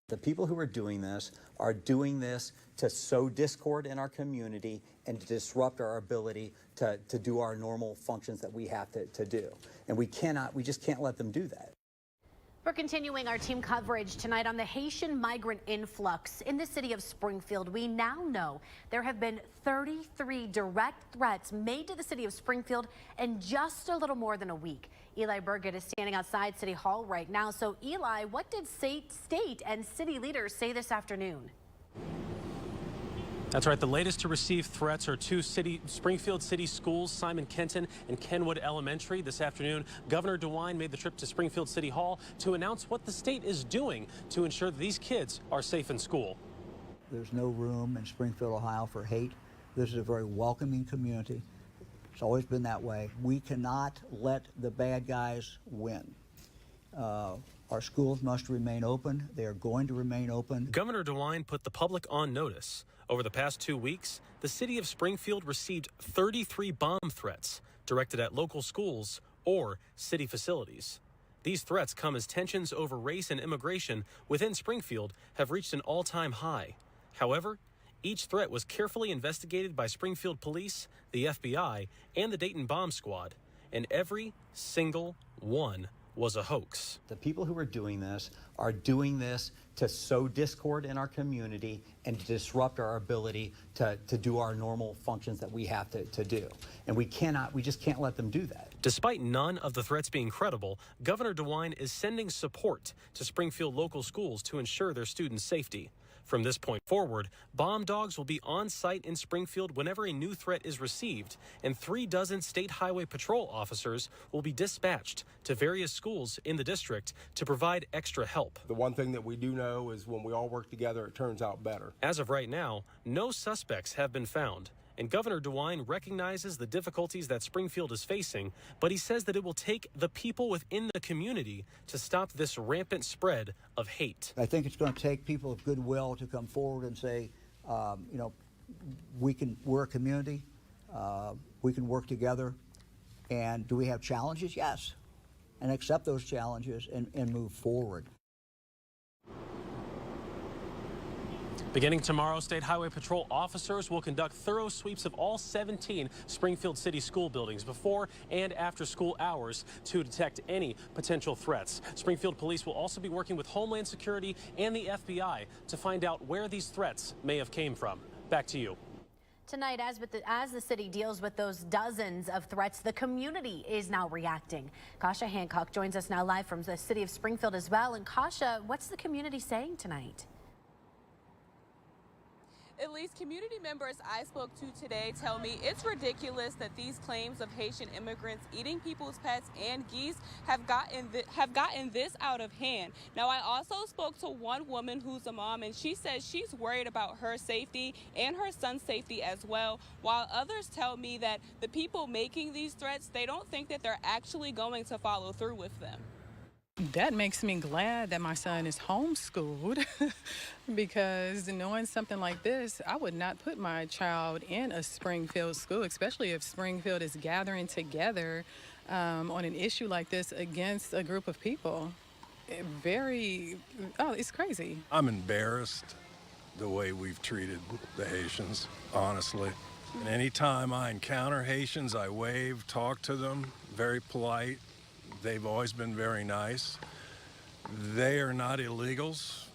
The people who are doing this to sow discord in our community and to disrupt our ability to do our normal functions that we have to do. And we just can't let them do that. We're continuing our team coverage tonight on the Haitian migrant influx in the city of Springfield. We now know there have been 33 direct threats made to the city of Springfield in just a little more than a week. Eli Burgett is standing outside City Hall right now. So Eli, what did state and city leaders say this afternoon? That's right. The latest to receive threats are two Springfield City schools, Simon Kenton and Kenwood Elementary. This afternoon, Governor DeWine made the trip to Springfield City Hall to announce what the state is doing to ensure that these kids are safe in school. There's no room in Springfield, Ohio for hate. This is a very welcoming community. It's always been that way. We cannot let the bad guys win. Our schools must remain open. They are going to remain open. Governor DeWine put the public on notice. Over the past 2 weeks, the city of Springfield received 33 bomb threats directed at local schools or city facilities. These threats come as tensions over race and immigration within Springfield have reached an all-time high. However, each threat was carefully investigated by Springfield police, the FBI, and the Dayton bomb squad, and every single one was a hoax. The people who are doing this to sow discord in our community and to disrupt our ability to do our normal functions that we have to do. And we just can't let them do that. Despite none of the threats being credible, Governor DeWine is sending support to Springfield local schools to ensure their students' safety. From this point forward, bomb dogs will be on site in Springfield whenever a new threat is received, and 36 state highway patrol officers will be dispatched to various schools in the district to provide extra help. The one thing that we do know is when we all work together, it turns out better. As of right now, no suspects have been found. And Governor DeWine recognizes the difficulties that Springfield is facing, but he says that it will take the people within the community to stop this rampant spread of hate. I think it's going to take people of goodwill to come forward and say, we're a community, we can work together. And do we have challenges? Yes. And accept those challenges and move forward. Beginning tomorrow, State Highway Patrol officers will conduct thorough sweeps of all 17 Springfield City school buildings before and after school hours to detect any potential threats. Springfield Police will also be working with Homeland Security and the FBI to find out where these threats may have came from. Back to you. Tonight, as the city deals with those dozens of threats, the community is now reacting. Kasha Hancock joins us now live from the city of Springfield as well. And Kasha, what's the community saying tonight? At least community members I spoke to today tell me it's ridiculous that these claims of Haitian immigrants eating people's pets and geese have gotten this out of hand. Now, I also spoke to one woman who's a mom, and she says she's worried about her safety and her son's safety as well, while others tell me that the people making these threats, they don't think that they're actually going to follow through with them. That makes me glad that my son is homeschooled because knowing something like this, I would not put my child in a Springfield school, especially if Springfield is gathering together on an issue like this against a group of people. It's crazy. I'm embarrassed the way we've treated the Haitians, honestly. And anytime I encounter Haitians, I wave, talk to them, very polite. They've always been very nice. They are not illegals.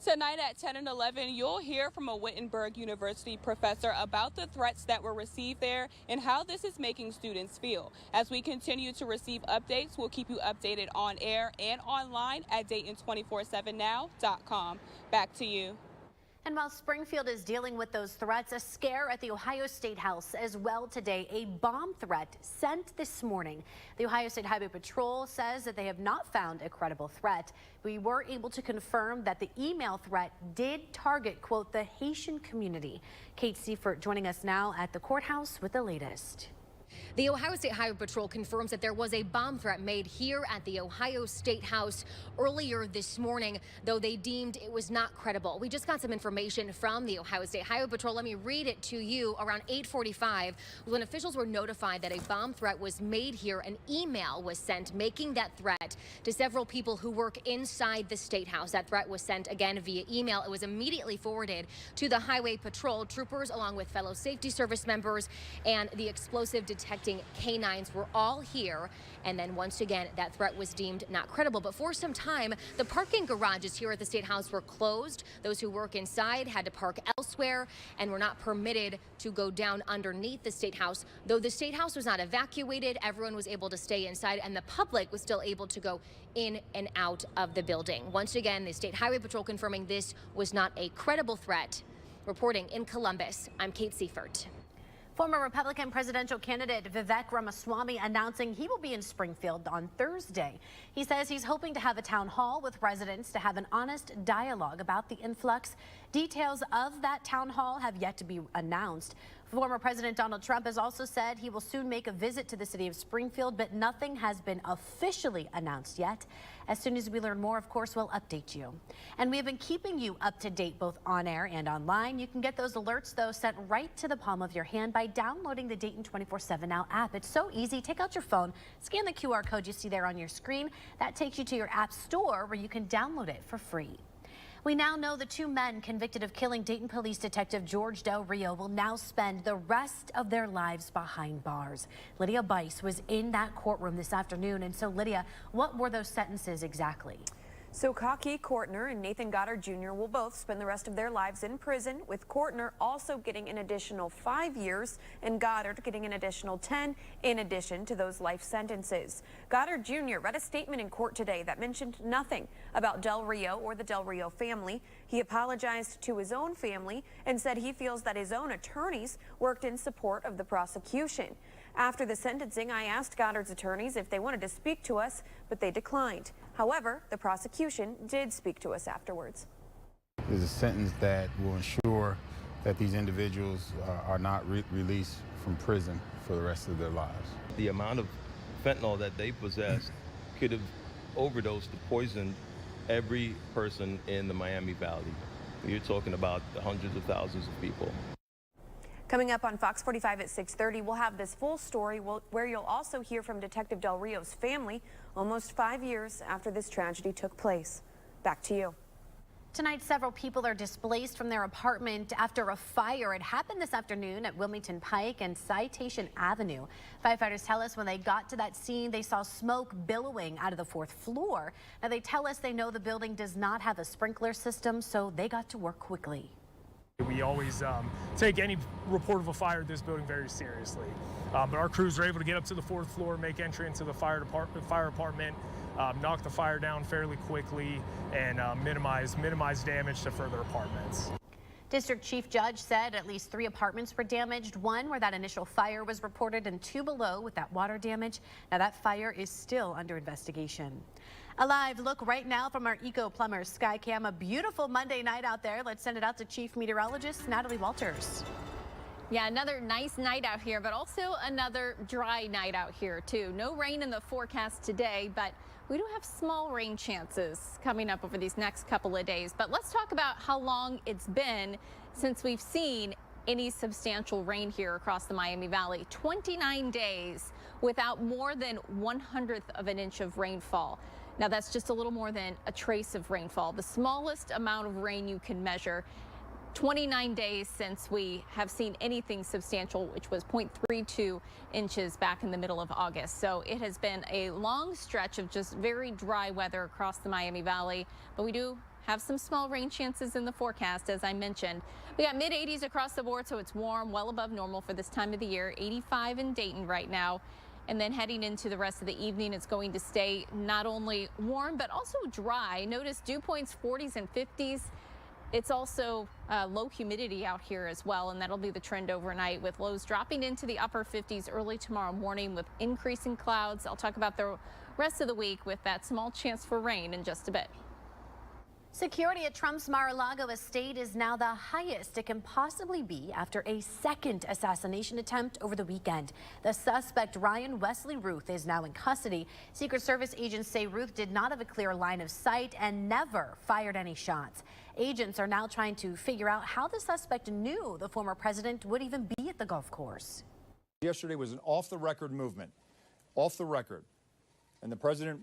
Tonight at 10 and 11, you'll hear from a Wittenberg University professor about the threats that were received there and how this is making students feel. As we continue to receive updates, we'll keep you updated on air and online at Dayton247now.com. Back to you. And while Springfield is dealing with those threats, a scare at the Ohio State House as well today. A bomb threat sent this morning. The Ohio State Highway Patrol says that they have not found a credible threat. We were able to confirm that the email threat did target, quote, the Haitian community. Kate Seifert joining us now at the courthouse with the latest. The Ohio State Highway Patrol confirms that there was a bomb threat made here at the Ohio State House earlier this morning, though they deemed it was not credible. We just got some information from the Ohio State Highway Patrol. Let me read it to you. Around 8:45, when officials were notified that a bomb threat was made here, an email was sent making that threat to several people who work inside the State House. That threat was sent again via email. It was immediately forwarded to the Highway Patrol. Troopers, along with fellow safety service members and the explosive detecting canines, were all here. And then once again, that threat was deemed not credible. But for some time, the parking garages here at the State House were closed. Those who work inside had to park elsewhere and were not permitted to go down underneath the State House. Though the State House was not evacuated, everyone was able to stay inside and the public was still able to go in and out of the building. Once again, the State Highway Patrol confirming this was not a credible threat. Reporting in Columbus, I'm Kate Seifert. Former Republican presidential candidate Vivek Ramaswamy announcing he will be in Springfield on Thursday. He says he's hoping to have a town hall with residents to have an honest dialogue about the influx. Details of that town hall have yet to be announced. Former President Donald Trump has also said he will soon make a visit to the city of Springfield, but nothing has been officially announced yet. As soon as we learn more, of course, we'll update you. And we have been keeping you up to date both on air and online. You can get those alerts, though, sent right to the palm of your hand by downloading the Dayton 24/7 Now app. It's so easy. Take out your phone, scan the QR code you see there on your screen. That takes you to your app store where you can download it for free. We now know the two men convicted of killing Dayton Police Detective George Del Rio will now spend the rest of their lives behind bars. Lydia Bice was in that courtroom this afternoon. And so, Lydia, what were those sentences exactly? So Cocky Courtner and Nathan Goddard Jr. will both spend the rest of their lives in prison, with Courtner also getting an additional 5 years and Goddard getting an additional 10 in addition to those life sentences. Goddard Jr. read a statement in court today that mentioned nothing about Del Rio or the Del Rio family. He apologized to his own family and said he feels that his own attorneys worked in support of the prosecution. After the sentencing, I asked Goddard's attorneys if they wanted to speak to us, but they declined. However, the prosecution did speak to us afterwards. It's a sentence that will ensure that these individuals are not released from prison for the rest of their lives. The amount of fentanyl that they possessed could have overdosed or poisoned every person in the Miami Valley. You're talking about the hundreds of thousands of people. Coming up on Fox 45 at 6:30, we'll have this full story where you'll also hear from Detective Del Rio's family almost 5 years after this tragedy took place. Back to you. Tonight, several people are displaced from their apartment after a fire. It happened this afternoon at Wilmington Pike and Citation Avenue. Firefighters tell us when they got to that scene, they saw smoke billowing out of the 4th floor. Now, they tell us they know the building does not have a sprinkler system, so they got to work quickly. We always take any report of a fire at this building very seriously. But our crews were able to get up to the 4th floor, make entry into the fire apartment, knock the fire down fairly quickly, and minimize damage to further apartments. District Chief Judge said at least 3 apartments were damaged, 1 where that initial fire was reported and 2 below with that water damage. Now that fire is still under investigation. A live look right now from our Eco Plumbers Skycam. A beautiful Monday night out there. Let's send it out to Chief Meteorologist Natalie Walters. Yeah, another nice night out here, but also another dry night out here too. No rain in the forecast today, but we do have small rain chances coming up over these next couple of days. But let's talk about how long it's been since we've seen any substantial rain here across the Miami Valley. 29 days without more than 1/100th of an inch of rainfall. Now that's just a little more than a trace of rainfall, the smallest amount of rain you can measure. 29 days since we have seen anything substantial, which was 0.32 inches back in the middle of August. So it has been a long stretch of just very dry weather across the Miami Valley, but we do have some small rain chances in the forecast, as I mentioned. We got mid-80s across the board, so it's warm, well above normal for this time of the year. 85 in Dayton right now. And then heading into the rest of the evening, it's going to stay not only warm, but also dry. Notice dew points 40s and 50s. It's also low humidity out here as well, and that'll be the trend overnight with lows dropping into the upper 50s early tomorrow morning with increasing clouds. I'll talk about the rest of the week with that small chance for rain in just a bit. Security at Trump's Mar-a-Lago estate is now the highest it can possibly be after a second assassination attempt over the weekend. The suspect, Ryan Wesley Ruth, is now in custody. Secret Service agents say Ruth did not have a clear line of sight and never fired any shots. Agents are now trying to figure out how the suspect knew the former president would even be at the golf course. Yesterday was an off-the-record movement, off the record, and the president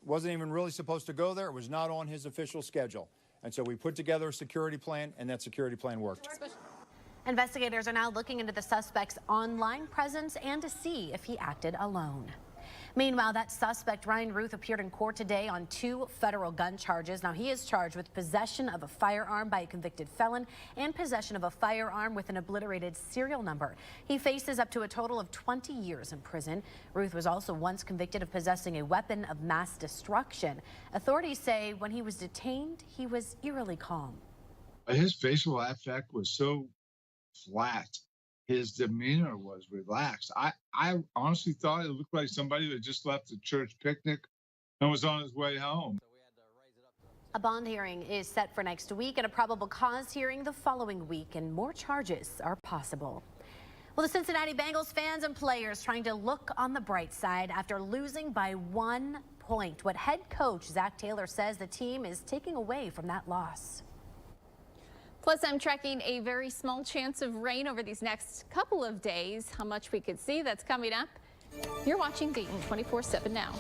wasn't even really supposed to go there. It was not on his official schedule. And so we put together a security plan, and that security plan worked. Investigators are now looking into the suspect's online presence and to see if he acted alone. Meanwhile, that suspect, Ryan Ruth, appeared in court today on 2 federal gun charges. Now, he is charged with possession of a firearm by a convicted felon and possession of a firearm with an obliterated serial number. He faces up to a total of 20 years in prison. Ruth was also once convicted of possessing a weapon of mass destruction. Authorities say when he was detained, he was eerily calm. His facial affect was so flat. His demeanor was relaxed. I honestly thought it looked like somebody that just left a church picnic and was on his way home. A bond hearing is set for next week and a probable cause hearing the following week, and more charges are possible. Well, the Cincinnati Bengals fans and players trying to look on the bright side after losing by 1 point. What head coach Zach Taylor says the team is taking away from that loss. Plus, I'm tracking a very small chance of rain over these next couple of days. How much we could see, that's coming up. You're watching Dayton 24/7 now.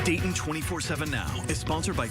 Dayton 24/7 now is sponsored by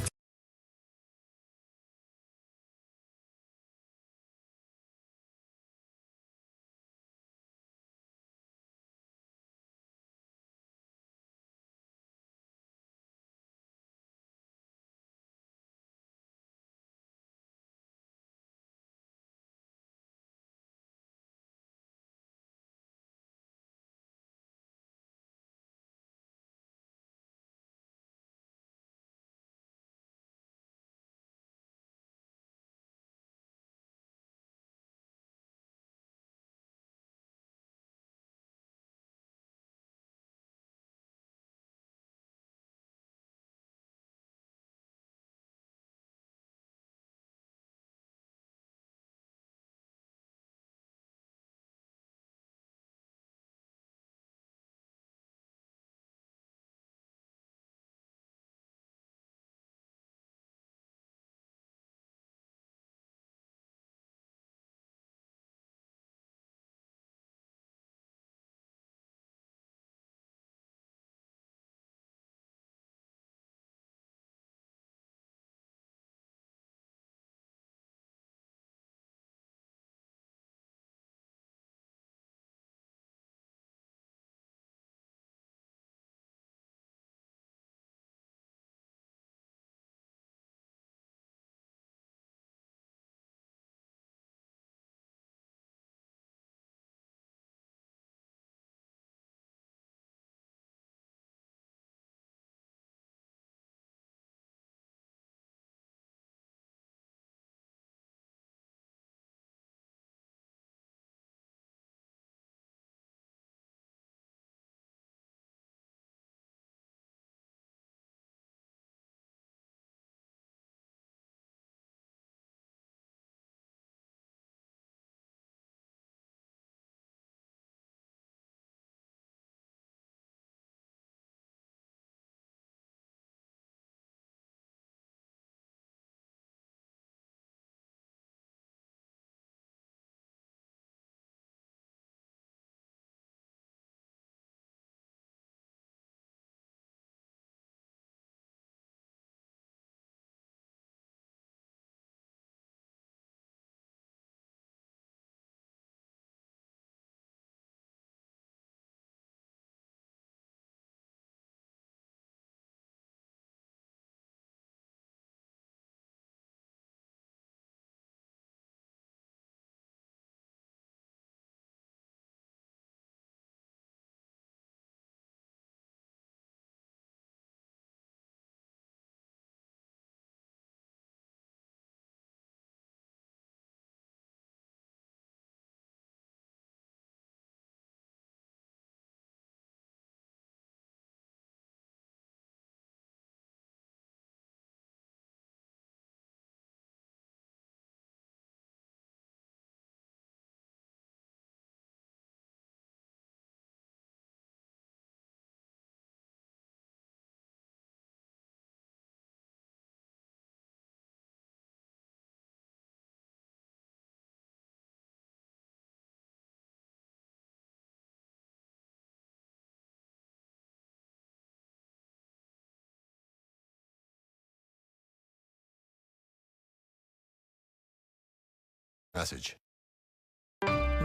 message.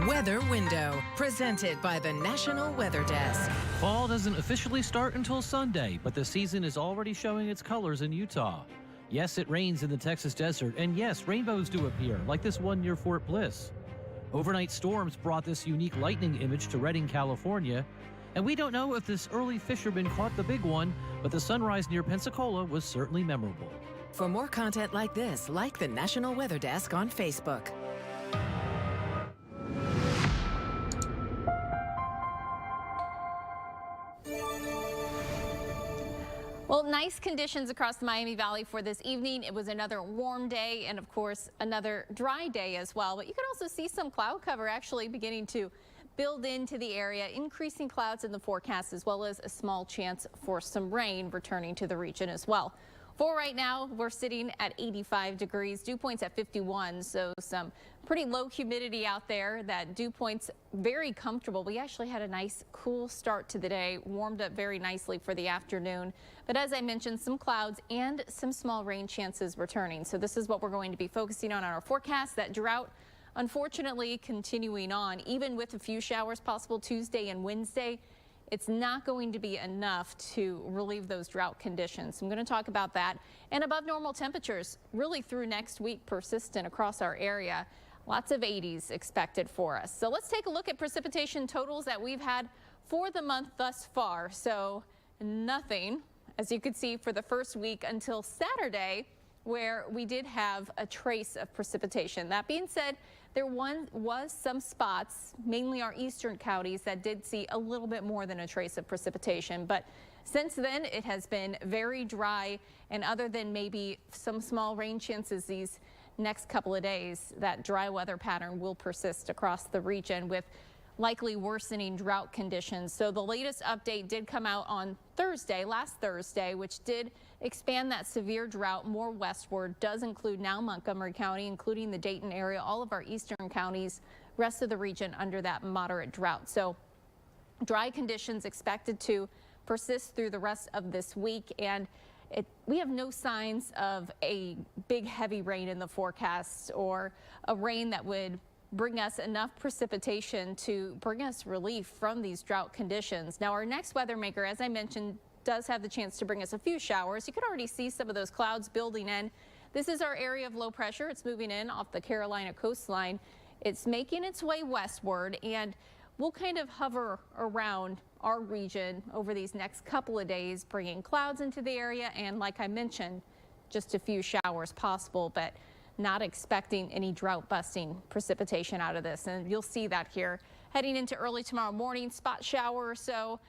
Weather Window, presented by the National Weather Desk. Fall doesn't officially start until Sunday, but the season is already showing its colors in Utah. Yes, it rains in the Texas desert, and yes, rainbows do appear, like this one near Fort Bliss. Overnight storms brought this unique lightning image to Redding, California, and we don't know if this early fisherman caught the big one, but the sunrise near Pensacola was certainly memorable. For more content like this, like the National Weather Desk on Facebook. Well, nice conditions across the Miami Valley for this evening. It was another warm day and, of course, another dry day as well. But you can also see some cloud cover actually beginning to build into the area, increasing clouds in the forecast, as well as a small chance for some rain returning to the region as well. For right now, we're sitting at 85 degrees, dew points at 51, so some pretty low humidity out there. That dew point's very comfortable. We actually had a nice cool start to the day, warmed up very nicely for the afternoon. But as I mentioned, some clouds and some small rain chances returning. So this is what we're going to be focusing on our forecast. That drought, unfortunately, continuing on, even with a few showers possible Tuesday and Wednesday. It's not going to be enough to relieve those drought conditions. I'm going to talk about that. And above normal temperatures really through next week, persistent across our area. Lots of 80s expected for us. So let's take a look at precipitation totals that we've had for the month thus far. So nothing, as you could see, for the first week until Saturday, where we did have a trace of precipitation. That being said, there was some spots, mainly our eastern counties, that did see a little bit more than a trace of precipitation. But since then, it has been very dry, and other than maybe some small rain chances these next couple of days, that dry weather pattern will persist across the region with likely worsening drought conditions. So the latest update did come out on Thursday, last Thursday, which did expand that severe drought more westward. Does include now Montgomery County, including the Dayton area, all of our eastern counties, rest of the region under that moderate drought. So dry conditions expected to persist through the rest of this week, and we have no signs of a big heavy rain in the forecast or a rain that would bring us enough precipitation to bring us relief from these drought conditions. Now, our next weather maker, as I mentioned, does have the chance to bring us a few showers. You can already see some of those clouds building in. This is our area of low pressure. It's moving in off the Carolina coastline. It's making its way westward, and we'll kind of hover around our region over these next couple of days, bringing clouds into the area. And like I mentioned, just a few showers possible, but not expecting any drought busting precipitation out of this. And you'll see that here heading into early tomorrow morning, spot shower or so.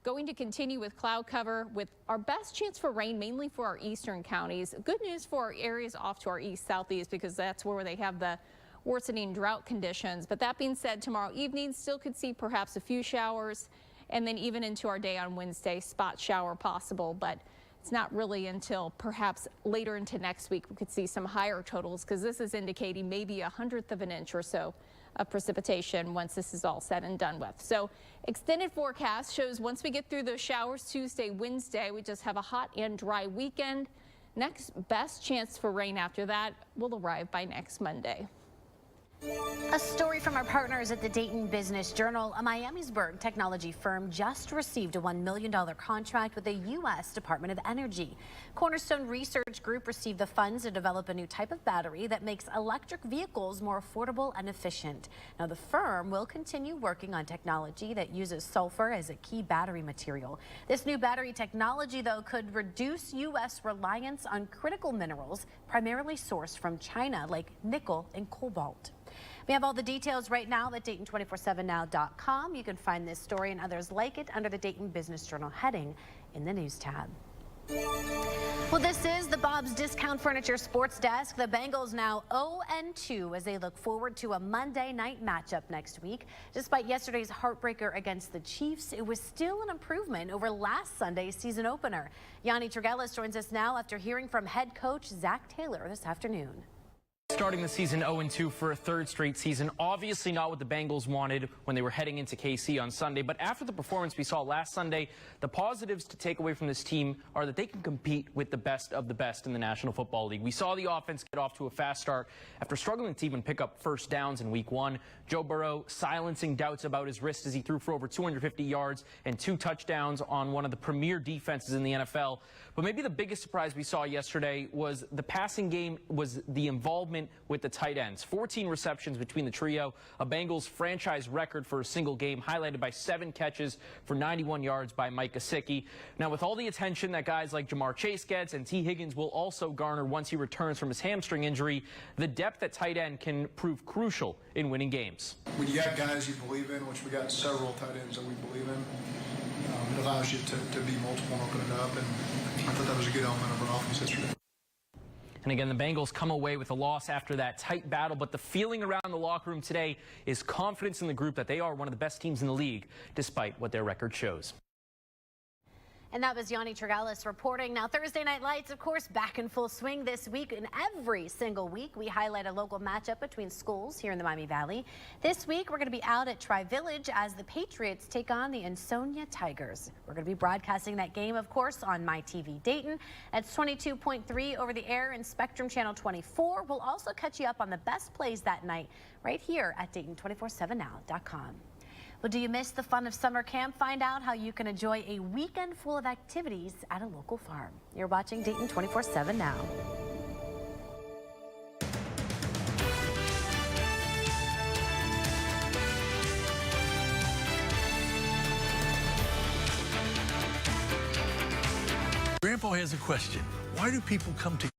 Going to continue with cloud cover with our best chance for rain, mainly for our eastern counties. Good news for our areas off to our east southeast, because that's where they have the worsening drought conditions. But that being said, tomorrow evening still could see perhaps a few showers, and then even into our day on Wednesday, spot shower possible. But it's not really until perhaps later into next week we could see some higher totals, because this is indicating maybe 1/100 of an inch or so of precipitation once this is all said and done with. So extended forecast shows once we get through those showers Tuesday, Wednesday, we just have a hot and dry weekend. Next best chance for rain after that will arrive by next Monday. A story from our partners at the Dayton Business Journal. A Miamisburg technology firm just received a $1 million contract with the U.S. Department of Energy. Cornerstone Research Group received the funds to develop a new type of battery that makes electric vehicles more affordable and efficient. Now, the firm will continue working on technology that uses sulfur as a key battery material. This new battery technology, though, could reduce U.S. reliance on critical minerals primarily sourced from China, like nickel and cobalt. We have all the details right now at Dayton247now.com. You can find this story and others like it under the Dayton Business Journal heading in the News tab. Well, this is the Bob's Discount Furniture Sports Desk. The Bengals now 0-2 as they look forward to a Monday night matchup next week. Despite yesterday's heartbreaker against the Chiefs, it was still an improvement over last Sunday's season opener. Yanni Tregellis joins us now after hearing from head coach Zach Taylor this afternoon. Starting the season 0-2 for a third straight season. Obviously not what the Bengals wanted when they were heading into KC on Sunday. But after the performance we saw last Sunday, the positives to take away from this team are that they can compete with the best of the best in the National Football League. We saw the offense get off to a fast start after struggling to even pick up first downs in Week 1. Joe Burrow silencing doubts about his wrist as he threw for over 250 yards and 2 touchdowns on one of the premier defenses in the NFL. But maybe the biggest surprise we saw yesterday was the passing game, was the involvement with the tight ends. 14 receptions between the trio, a Bengals franchise record for a single game, highlighted by 7 catches for 91 yards by Mike Gesicki. Now, with all the attention that guys like Jamar Chase gets and T. Higgins will also garner once he returns from his hamstring injury, the depth at tight end can prove crucial in winning games. When you got guys you believe in, which we got several tight ends that we believe in, it allows you to be multiple and open it up, and I thought that was a good element of our offense yesterday. And again, the Bengals come away with a loss after that tight battle, but the feeling around the locker room today is confidence in the group that they are one of the best teams in the league, despite what their record shows. And that was Yanni Tregalis reporting. Now, Thursday Night Lights, of course, back in full swing this week. And every single week, we highlight a local matchup between schools here in the Miami Valley. This week, we're going to be out at Tri-Village as the Patriots take on the Ansonia Tigers. We're going to be broadcasting that game, of course, on MyTV Dayton. That's 22.3 over the air and Spectrum Channel 24. We'll also catch you up on the best plays that night right here at Dayton247now.com. Well, do you miss the fun of summer camp? Find out how you can enjoy a weekend full of activities at a local farm. You're watching Dayton 24/7 now. Grandpa has a question. Why do people come to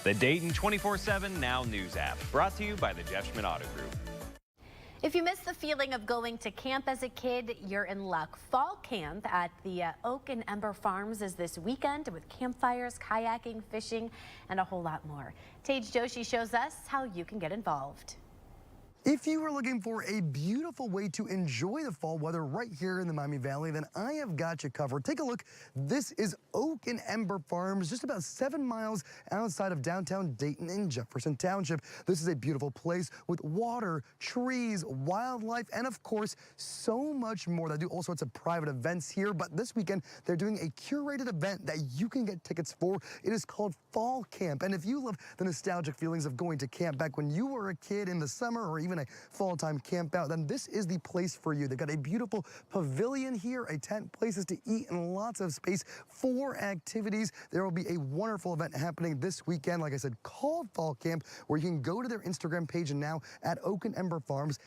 The Dayton 24/7 Now News app, brought to you by the Jeff Schmidt Auto Group. If you miss the feeling of going to camp as a kid, you're in luck. Fall camp at the Oak and Ember Farms is this weekend with campfires, kayaking, fishing, and a whole lot more. Tage Joshi shows us how you can get involved. If you are looking for a beautiful way to enjoy the fall weather right here in the Miami Valley, then I have got you covered. Take a look. This is Oak and Ember Farms, just about 7 miles outside of downtown Dayton in Jefferson Township. This is a beautiful place with water, trees, wildlife, and of course, so much more. They do all sorts of private events here, but this weekend, they're doing a curated event that you can get tickets for. It is called Fall Camp, and if you love the nostalgic feelings of going to camp back when you were a kid in the summer or even a fall-time camp out, then this is the place for you. They've got a beautiful pavilion here, a tent, places to eat, and lots of space for activities. There will be a wonderful event happening this weekend, like I said, called Fall Camp, where you can go to their Instagram page and now at Oak and Ember Farms.